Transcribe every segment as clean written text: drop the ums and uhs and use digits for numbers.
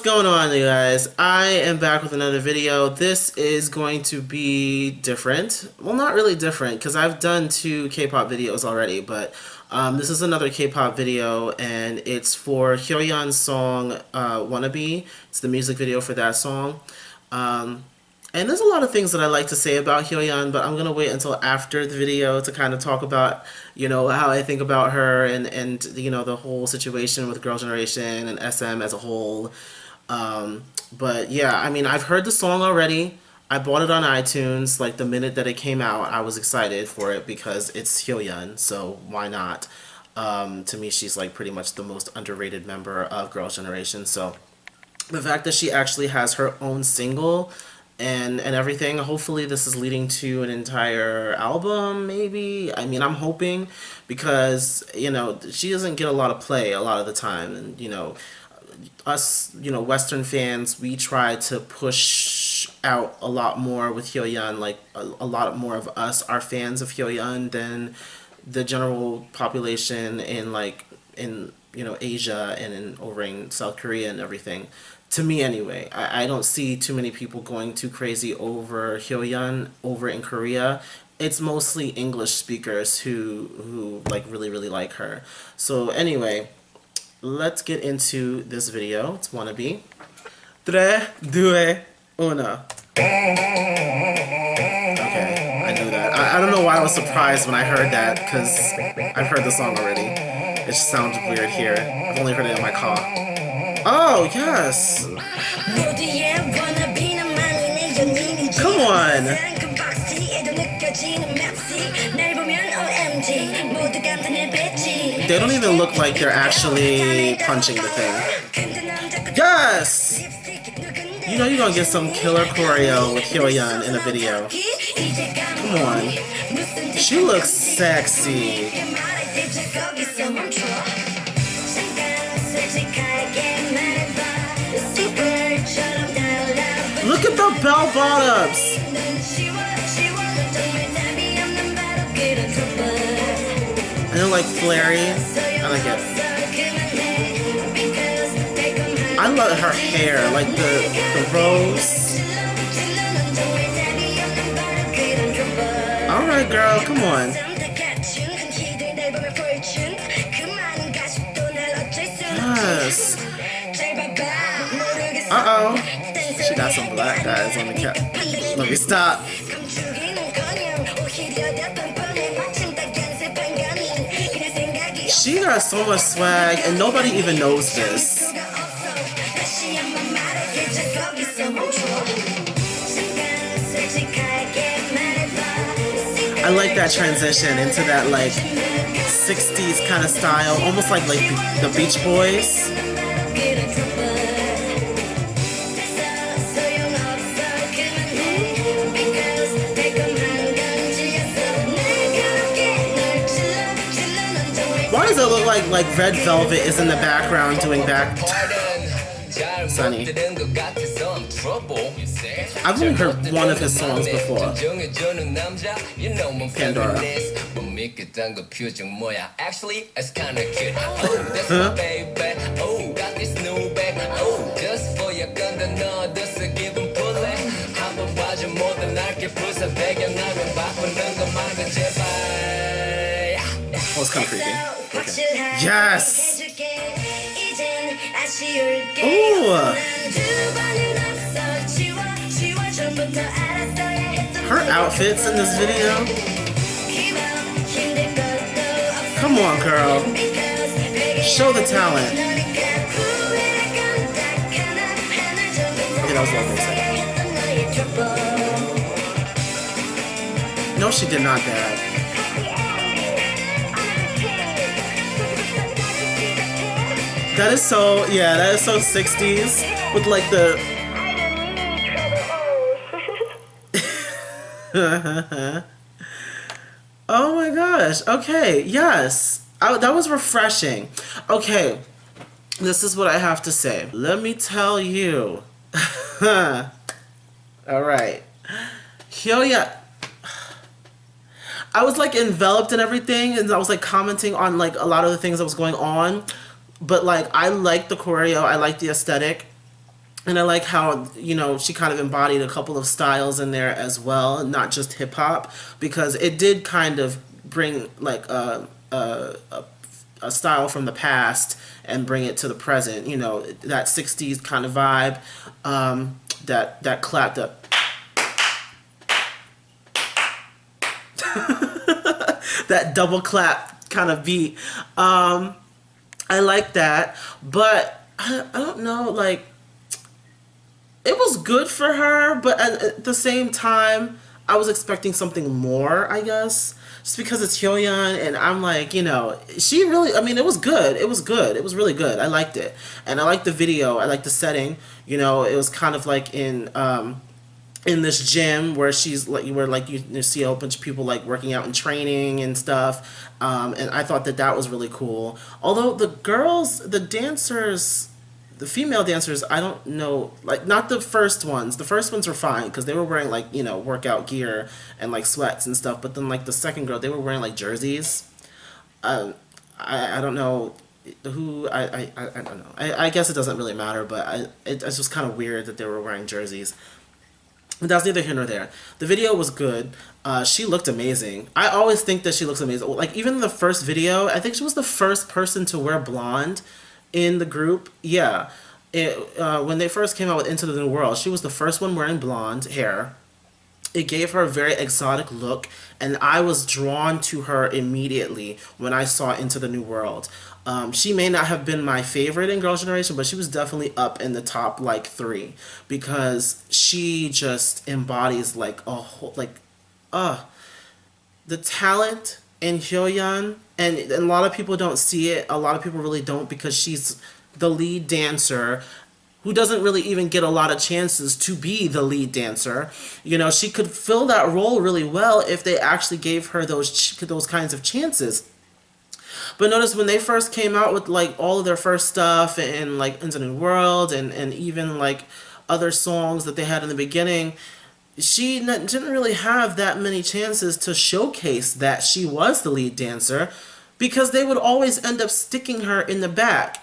going on, you guys? I am back with another video. This is going to be different. Well, not really different because I've done 2 K-pop videos already, but this is another K-pop video, and it's for HYOYEON's song Wannabe. It's the music video for that song. And there's a lot of things that I like to say about HYOYEON, but I'm going to wait until after the video to kind of talk about, you know, how I think about her and you know, the whole situation with Girl Generation and SM as a whole. But yeah, I mean, I've heard the song already. I bought it on iTunes. Like, the minute that it came out, I was excited for it because it's HYOYEON, so why not? To me, she's like pretty much the most underrated member of Girl Generation, so the fact that she actually has her own single and everything, hopefully this is leading to an entire album, maybe. I mean, I'm hoping, because, you know, she doesn't get a lot of play a lot of the time, and, you know, us, you know, Western fans, we try to push out a lot more with HYOYEON. Like, a lot more of us are fans of HYOYEON than the general population in, like, in, you know, Asia and over in South Korea and everything. To me, anyway, I don't see too many people going too crazy over HYOYEON over in Korea. It's mostly English speakers who like really like her. So anyway, let's get into this video. It's Wannabe. 3, 2, 1. Okay, I knew that. I don't know why I was surprised when I heard that, because I've heard the song already. It just sounds weird here. I've only heard it in my car. Oh, yes! Come on! They don't even look like they're actually punching the thing. Yes! You know you're gonna get some killer choreo with HYOYEON in a video. Come on. She looks sexy. Look at the bell bottoms! And they're like flary. I like it. I love her hair, like the rose. Alright, girl, come on. Yes. Uh-oh. She got some black guys on the cap. Let me stop. She got so much swag, and nobody even knows this. I like that transition into that, like, 60s kind of style, almost like the Beach Boys. Why does it look like Red Velvet is in the background doing back? Sunny. I've only heard one of his songs before. Pandora. Actually, it's kinda cute. Oh, that's my baby. Oh, got this new baby. Oh, just for your gun to know this a given pulley. 한번 봐줘 모든 날개 부서 배경나면 바꾸는 것만은 제발. Oh, it's kind of creepy. Okay. Yes! Ooh! Her outfits in this video. Come on, girl. Show the talent. Okay, that was what they said. No, she did not, Dad. That is so, yeah, that is so 60s with like the... Oh my gosh, okay, yes. That was refreshing. Okay, this is what I have to say. Let me tell you. Alright. HYOYEON. I was like enveloped in everything, and I was like commenting on like a lot of the things that was going on. But like, I like the choreo, I like the aesthetic. And I like how, she kind of embodied a couple of styles in there as well, not just hip hop, because it did kind of bring like a style from the past and bring it to the present. That '60s kind of vibe, that clap, that double clap kind of beat. I like that, but I don't know, like, it was good for her, but at the same time, I was expecting something more, I guess. Just because it's HYOYEON, and I'm like, she really, I mean, it was good. It was good. It was really good. I liked it. And I liked the video. I liked the setting. It was kind of like in this gym where she's like, where like you see a bunch of people like working out and training and stuff. And I thought that was really cool. Although the dancers, the female dancers, I don't know, like, not the first ones. The first ones were fine because they were wearing like, workout gear and like sweats and stuff. But then like the second girl, they were wearing like jerseys. I don't know who, I don't know. I guess it doesn't really matter, but it's just kind of weird that they were wearing jerseys. But that's neither here nor there. The video was good. She looked amazing. I always think that she looks amazing. Like, even in the first video, I think she was the first person to wear blonde in the group. Yeah. When they first came out with Into the New World, she was the first one wearing blonde hair. It gave her a very exotic look, and I was drawn to her immediately when I saw Into the New World. She may not have been my favorite in Girls' Generation, but she was definitely up in the top like 3 because she just embodies like a whole, like, the talent in HYOYEON, and a lot of people don't see it. A lot of people really don't, because she's the lead dancer who doesn't really even get a lot of chances to be the lead dancer. She could fill that role really well if they actually gave her those kinds of chances. But notice when they first came out with like all of their first stuff and like Into the New World and even like other songs that they had in the beginning, she didn't really have that many chances to showcase that she was the lead dancer, because they would always end up sticking her in the back,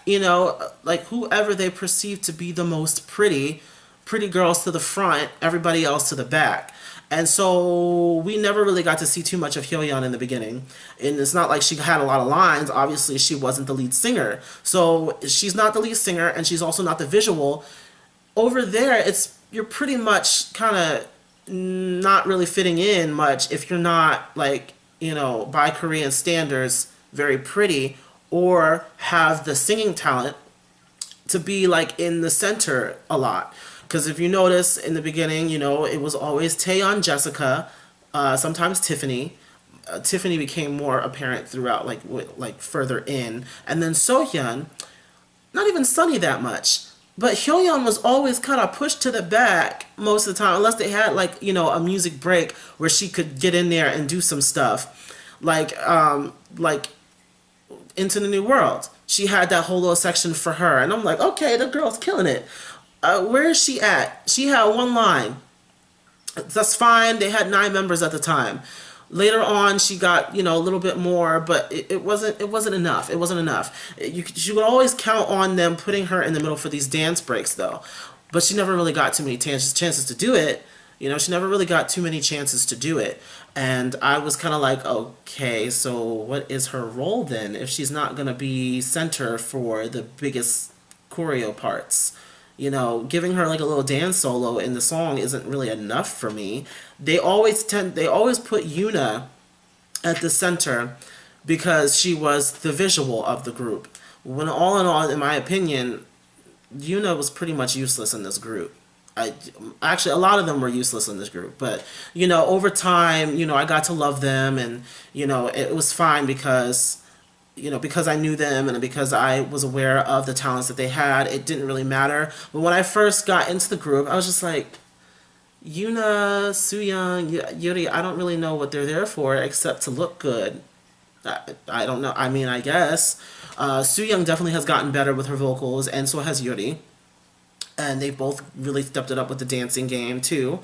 like whoever they perceived to be the most pretty girls to the front, everybody else to the back. And so we never really got to see too much of HYOYEON in the beginning. And it's not like she had a lot of lines. Obviously, she wasn't the lead singer. So she's not the lead singer, and she's also not the visual. Over there, you're pretty much kind of not really fitting in much if you're not, like, by Korean standards, very pretty, or have the singing talent to be like in the center a lot. Because if you notice in the beginning, it was always Taeyeon, Jessica, sometimes Tiffany. Tiffany became more apparent throughout, like further in, and then Sohyun, not even Sunny that much. But HYOYEON was always kind of pushed to the back most of the time, unless they had like a music break where she could get in there and do some stuff, like Into the New World. She had that whole little section for her, and I'm like, okay, the girl's killing it. Where is she at? She had one line. That's fine. They had 9 members at the time. Later on, she got, a little bit more, but it wasn't enough. It wasn't enough. You would always count on them putting her in the middle for these dance breaks, though. But she never really got too many chances to do it. She never really got too many chances to do it. And I was kind of like, okay, so what is her role then if she's not going to be center for the biggest choreo parts? Giving her like a little dance solo in the song isn't really enough for me. They always put Yuna at the center because she was the visual of the group. When all in all, in my opinion, Yuna was pretty much useless in this group. Actually, a lot of them were useless in this group, but over time, I got to love them, and it was fine because I knew them and because I was aware of the talents that they had. It didn't really matter. But when I first got into the group, I was just like, Yuna, Sooyoung, Yuri, I don't really know what they're there for except to look good. I don't know. I mean, I guess. Sooyoung definitely has gotten better with her vocals, and so has Yuri. And they both really stepped it up with the dancing game, too.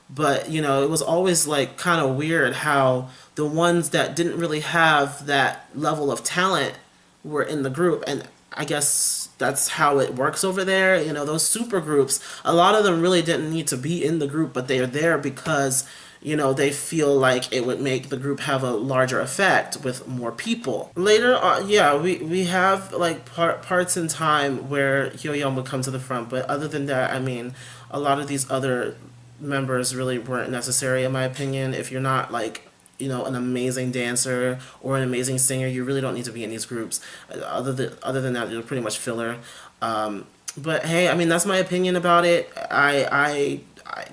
But, it was always, like, kind of weird how the ones that didn't really have that level of talent were in the group. And I guess that's how it works over there. You know, those super groups, a lot of them really didn't need to be in the group, but they are there because, you know, they feel like it would make the group have a larger effect with more people. Later on, yeah, we have like parts in time where HYOYEON would come to the front, but other than that, I mean, a lot of these other members really weren't necessary in my opinion. If you're not like, you know, an amazing dancer or an amazing singer, you really don't need to be in these groups. Other than that, you're pretty much filler. But hey, I mean, that's my opinion about it. I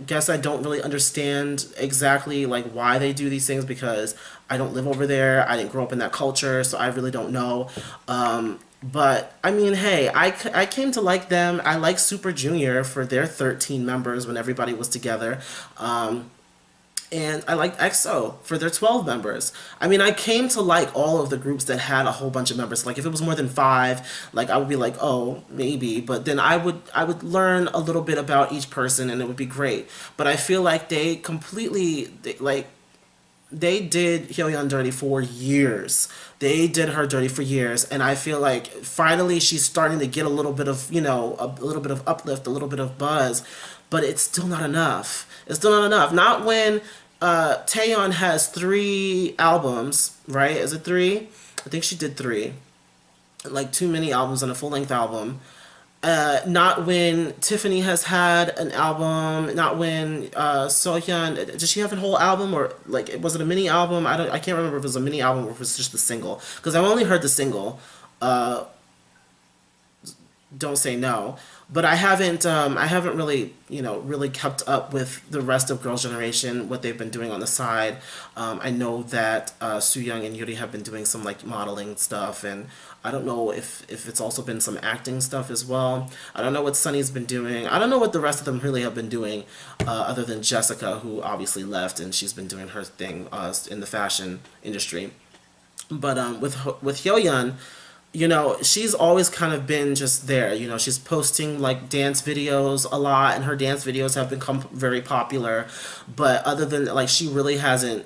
guess I don't really understand exactly like why they do these things because I don't live over there. I didn't grow up in that culture, so I really don't know. But I mean, hey, I came to like them. I like Super Junior for their 13 members when everybody was together. And I liked EXO for their 12 members. I mean, I came to like all of the groups that had a whole bunch of members. Like if it was more than 5, like I would be like, oh, maybe. But then I would learn a little bit about each person and it would be great. But I feel like they completely they did HYOYEON dirty for years. They did her dirty for years, and I feel like finally she's starting to get a little bit of, you know, a little bit of uplift, a little bit of buzz, but it's still not enough. It's still not enough. Not when Taeyeon has 3 albums, right? Is it 3? I think she did 3. Like 2 mini albums and a full-length album. Not when Tiffany has had an album. Not when Sohyun, did she have a whole album, or like was it a mini album? I can't remember if it was a mini album or if it was just the single, because I've only heard the single. Don't Say No, but I haven't really, you know, really kept up with the rest of Girls' Generation, what they've been doing on the side. I know that Sooyoung and Yuri have been doing some like modeling stuff, and I don't know if it's also been some acting stuff as well. I don't know what Sunny's been doing. I don't know what the rest of them really have been doing, other than Jessica, who obviously left and she's been doing her thing in the fashion industry. But with HYOYEON, you know, she's always kind of been just there. You know, she's posting like dance videos a lot, and her dance videos have become very popular. But other than like, she really hasn't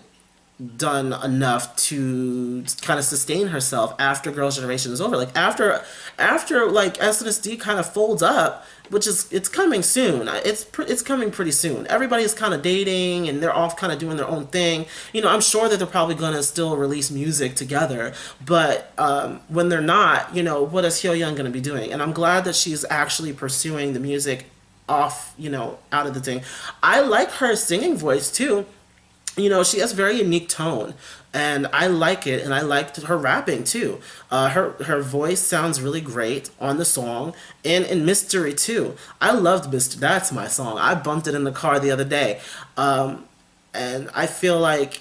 done enough to kind of sustain herself after Girls' Generation is over. Like after like SNSD kind of folds up, which is, it's coming soon. It's coming pretty soon. Everybody's kind of dating and they're off kind of doing their own thing. You know, I'm sure that they're probably gonna still release music together, but when they're not, you know, what is HYOYEON gonna be doing? And I'm glad that she's actually pursuing the music off, you know, out of the thing. I like her singing voice too. You know, she has a very unique tone, and I like it, and I liked her rapping too. Her voice sounds really great on the song, and in Mystery too. I loved Mystery. That's my song. I bumped it in the car the other day, and I feel like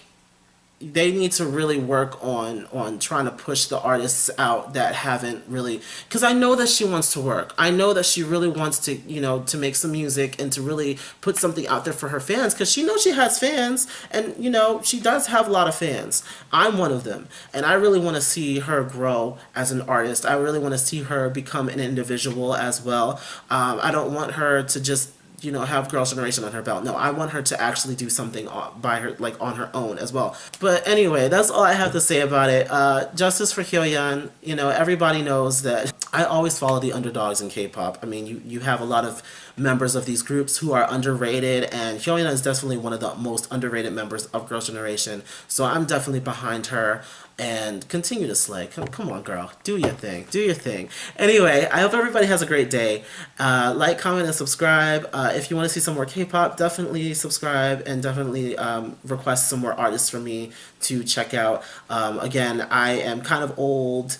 they need to really work on trying to push the artists out that haven't really, because I know that she wants to work. I know that she really wants to, you know, to make some music and to really put something out there for her fans, because she knows she has fans, and you know, she does have a lot of fans. I'm one of them, and I really want to see her grow as an artist. I really want to see her become an individual as well. I don't want her to just, you know, have Girls' Generation on her belt. No, I want her to actually do something by her, like on her own as well. But anyway, that's all I have to say about it. Justice for HYOYEON. You know, everybody knows that I always follow the underdogs in K-pop. I mean, you have a lot of members of these groups who are underrated, and HYOYEON is definitely one of the most underrated members of Girls' Generation. So I'm definitely behind her. And continue to slay. Come on, girl. Do your thing. Do your thing. Anyway, I hope everybody has a great day. Like, comment, and subscribe. If you want to see some more K-pop, definitely subscribe, and definitely request some more artists from me to check out. Again, I am kind of old.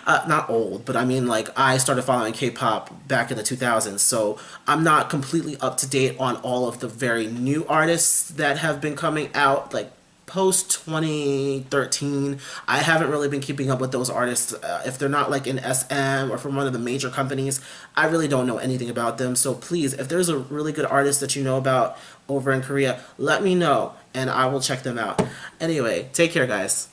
Not old, but I mean, like, I started following K-pop back in the 2000s, so I'm not completely up to date on all of the very new artists that have been coming out, like, post 2013. I haven't really been keeping up with those artists. If they're not like in SM or from one of the major companies, I really don't know anything about them. So please, if there's a really good artist that you know about over in Korea, let me know and I will check them out. Anyway, take care, guys.